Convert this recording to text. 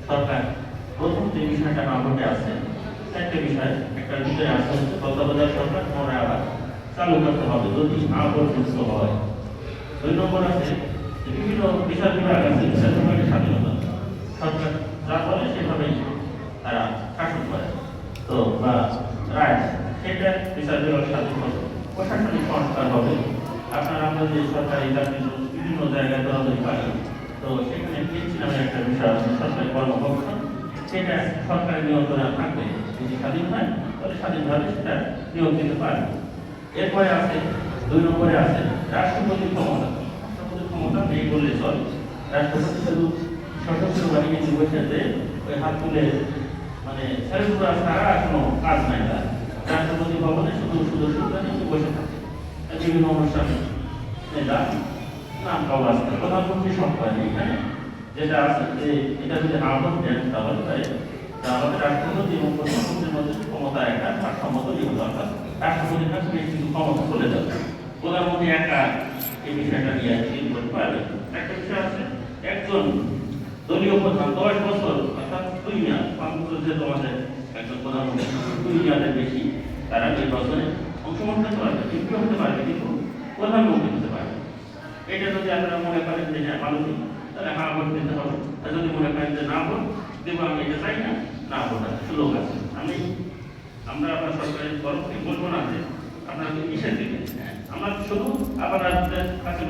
সরকার প্রথম যে বিষয়টা নাগরিকে আছে চারটে বিষয়, একটা বিষয় আছে হচ্ছে তত্ত্বাবধায়ক সরকার পুনরায় আবার চালু করতে হবে যদি আবর্জিত হয়। 2 নম্বর আছে বিভিন্ন বিচার বিভাগ আছে, বিচার বিভাগের স্বাধীনতা, সরকার যা বলে সেভাবেই তারা শাসন করে। তো বা রায় সেটা বিচার বিভাগ স্বাধীন হবে। প্রশাসনিক সংস্কার হবে। আপনার আমরা যে সরকারি চাকরি বিভিন্ন জায়গায় দরাদরি পাই, তো সেখানে পিএসসি নামের একটা বিষয় আছে, সরকারি কর্মকক্ষ, সেটা সরকারি নিয়ন্ত্রণে থাকবে। যদি স্বাধীন হয় তাহলে স্বাধীনভাবে সেটা নিয়োগ দিতে পারে। এরপরে আছে 2 নম্বরে আছে রাষ্ট্রপতির ক্ষমতা। রাষ্ট্রপতির ক্ষমতা নেই বললে চলে। রাষ্ট্রপতি শুধু সশস্ত্র বাহিনী নির্বাচনে ওই হাত তুলে মানে ছেলেপুরা ছাড়া কোনো কাজ নাই তার। রাষ্ট্রপতি ভবনে শুধু সদস্যরা নিয়ে বসে থাকে, বিভিন্ন অনুষ্ঠানে নেতা নাম পাওয়া আছে। প্রধানমন্ত্রী সংখ্যা নেই এখানে, যেটা আছে যে এটা যদি আহ্বান দেন তাহলে আমাদের রাষ্ট্রপতি এবং প্রধানমন্ত্রীর মধ্যে ক্ষমতা একটা ভারসাম্য নিয়ে দরকার। রাষ্ট্রপতির কাছে বেশ কিছু ক্ষমতা চলে যাবে, প্রধানমন্ত্রী একা এই বিষয়টা নিয়ে ডিল করতে পারবে। একটা বিষয় আছে একজন দলীয় প্রধান 10 বছর অর্থাৎ 2 মেয়াদ, 5 বছর যে তোমাদের একজন প্রধানমন্ত্রী 2 মেয়াদের বেশি তারা নির্বাচনে অংশগ্রহণ করতে পারবে, কিন্তু হতে পারবে, কিন্তু প্রধানমন্ত্রী হতে পারবে। এটা যদি আপনারা মনে করেন যে হ্যাঁ ভালো, তাহলে হ্যাঁ ভোট দিতে হবে। আর যদি মনে করেন যে না ভোট দেবো, আমি এটা চাই না, না ভোট আছে, সুযোগ আছে। আমরা আপনার সরকারের তরফ থেকে বলবো না যে আপনারা নিষেধ দিবেন, আমরা শুধু আপনাদের কাছে